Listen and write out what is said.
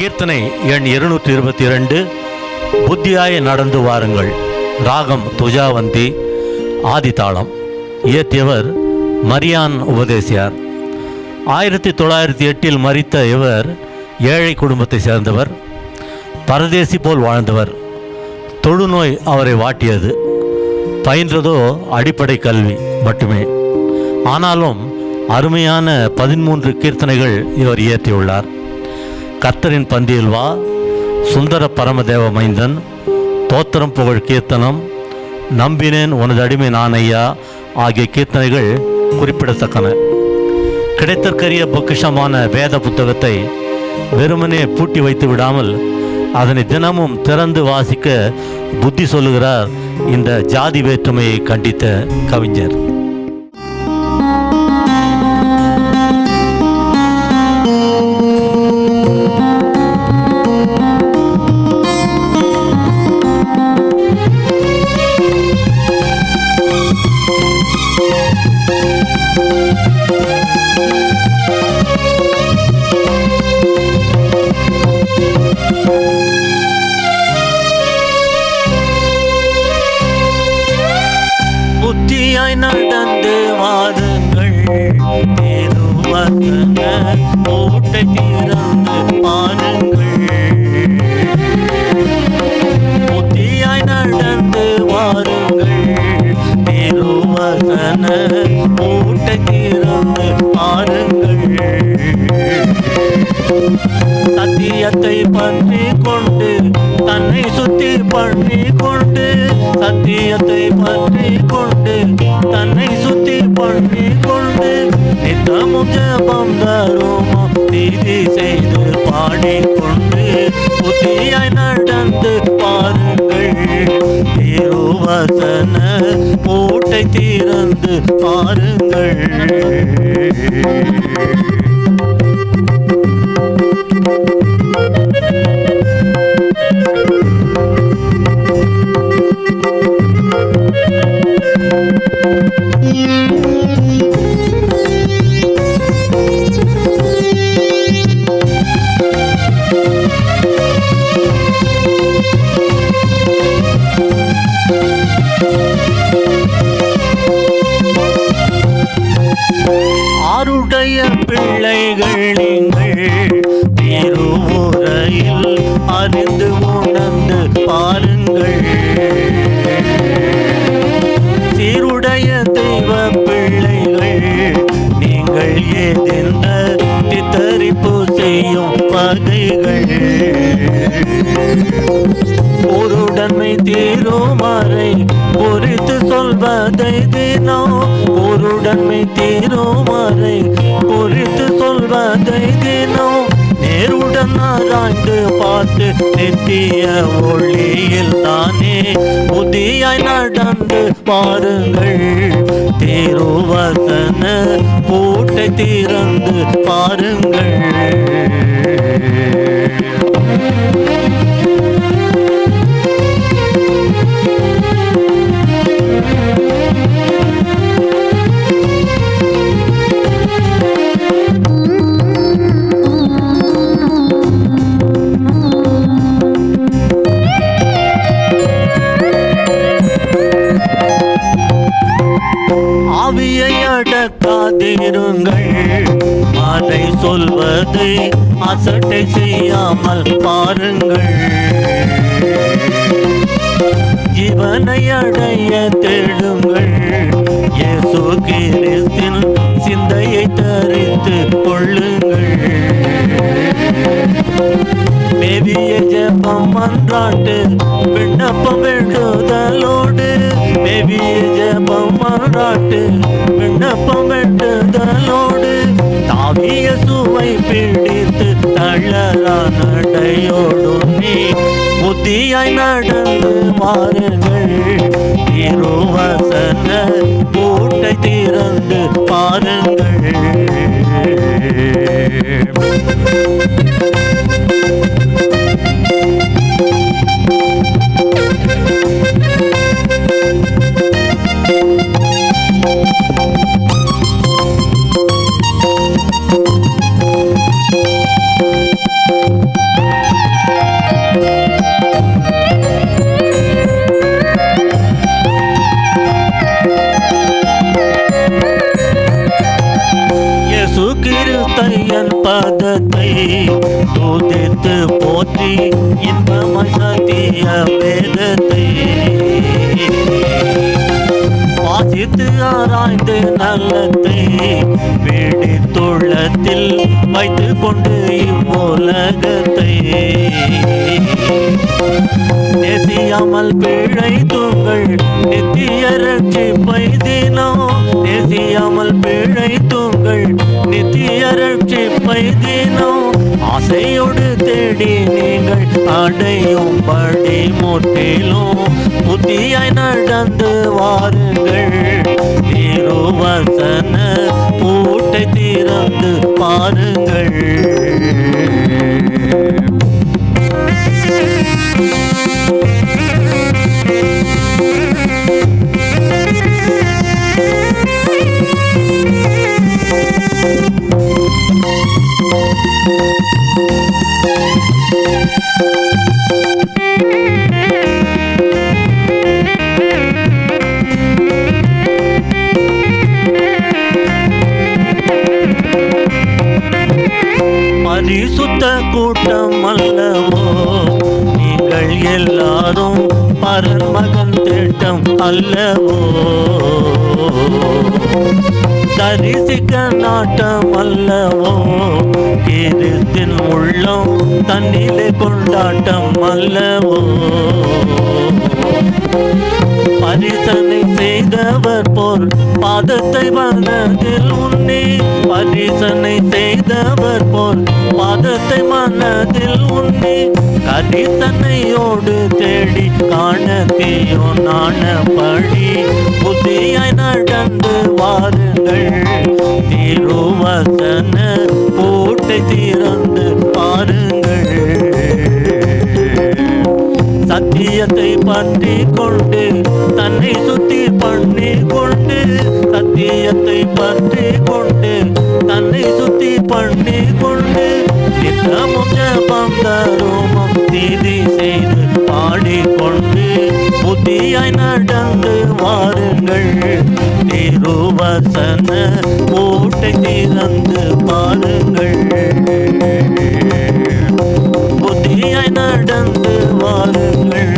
கீர்த்தனை எண் 222. புத்தியாய நடந்து வாருங்கள். ராகம் துஜாவந்தி, ஆதிதாளம். இயற்றியவர் மரியான் உபதேசியார். 1908 மரித்த இவர் ஏழை குடும்பத்தை சேர்ந்தவர். பரதேசி போல் வாழ்ந்தவர். தொழுநோய் அவரை வாட்டியது. பயின்றதோ அடிப்படை கல்வி மட்டுமே. ஆனாலும் அருமையான 13 கீர்த்தனைகள் இவர் இயற்றியுள்ளார். கர்த்தரின் பந்தியில் வா, சுந்தர பரமதேவ மைந்தன், தோத்திரம் புகழ் கீர்த்தனம், நம்பினேன் உனது அடிமை நான் ஐயா ஆகிய கீர்த்தனைகள் குறிப்பிடத்தக்கன. கிடைத்தற்கரிய பொக்கிஷமான வேத புத்தகத்தை வெறுமனே பூட்டி வைத்து விடாமல் அதனை தினமும் திறந்து வாசிக்க புத்தி சொல்லுகிறார் இந்த ஜாதி வேற்றுமையை கண்டித்த கவிஞர். புத்தியாய் நடந்து வாருங்கள், திருவசன ஓட்டை திறந்து பாருங்கள். புத்தியாய் நடந்து வாருங்கள், திருவசன ஓட்டை திறந்து பாருங்கள். சத்தியத்தை பற்றி கொண்டு தன்னை சுத்தி பண்ணி கொண்டு, சத்தியத்தை பற்றி கொண்டு தன்னை சுத்தி பண்ணி கொண்டு, நித்தமும் ஜெபம் தருமோ நீதி செய்து பாடிக்கொண்டு, புத்தியாய் நடந்து பாருங்கள், திருவசன பூட்டை திறந்து பாருங்கள். ஆருடைய பிள்ளைகள் நீங்கள் திருமுறையில் அறிந்து உணர்ந்து பாருங்கள். சீருடைய தெய்வ பிள்ளைகள் நீங்கள் ஏதென்ற தித்தரிப்பு செய்யும் வகைகள். பொருடன்மை தீருமாறை பொறித்து சொல்வதை தினம், பொருடன்மை தீருமாறை பொறித்து சொல்வதை தினம், நேருடன் ஆராய்ந்து பார்த்து நித்திய ஒளியில் தானே புதியாய் நடந்து பாருங்கள், திருவசன பூட்டை திறந்து பாருங்கள். ஆவியை அடக்காதிருங்கள், அதை சொல்வதை அசட்டை செய்யாமல் பாருங்கள். ஜீவனை அடைய தேடுங்கள், இயேசு கிறிஸ்தின் சிந்தையை தரித்து கொள்ளுங்கள். மேவிய ஜெபம் மன்றாட்டு விண்ணப்பம் வேண்டுதலோடு, மேவிய ஜெபம் மன்றாட்டு விண்ணப்பம் வேண்டுதலோடு, தாவிய சுவை பிடித்து தளரா நடையோடு நீ புத்தியாய் நடந்து வாருங்கள், திருவசன பூட்டை திறந்து பாருங்கள். தன் பதத்தை துதித்து போற்றி இன்பமாய் சத்திய வேதத்தை வாசித்து ஆராய்ந்து நல்லத்தை பிடித்துள்ளத்தில் வைத்து கொண்டு இவ்வுலகத்தை நேசியாமல் பிழைத்துங்கள் நித்திய ரட்சிப்பை தினம் நேசியாமல் பிழைத்துங்கள் நித்திய ரட்சிப்பை தினம் ஆசையோடு தேடி நீங்கள் அடையும்படி முற்றிலும் புத்தியாய் நடந்து வாருங்கள் திருவசன பூட்டை திறந்து பாருங்கள் பரிசுத்த கூட்டம் அல்லவோ நீங்கள் எல்லாரும் பரமகன் திட்டம் அல்லவோ தரிசிக்க நாட்டம் அல்லவோ கிறிஸ்தின் உள்ளம் தன்னிலே கொண்டாட்டம் அல்லவோ பரிசனை செய்தவர் போல் பாதத்தை மனதில் உன்னி பரிசனை செய்தவர் போல் பாதத்தை மனதில் உன்னி கரிசனையோடு தேடி காணத்தையோ நாணப்படி புதியாய் நடந்து வாருங்கள் திருவசன பூட்டை திறந்து பாருங்கள் சத்தியத்தை பற்றி கொண்டு தன்னை சுத்தி பண்ணி கொண்டு சத்தியத்தை பற்றி கொண்டு தன்னை சுத்தி பண்ணி கொண்டு நித்தமும் ஜபம் தருமம் நீதி செய்து பாடிக்கொண்டு புத்தியாய் நடந்து வாருங்கள் திருவசன பூட்டை திறந்து பாருங்கள் புத்தியாய் நடந்து வாருங்கள்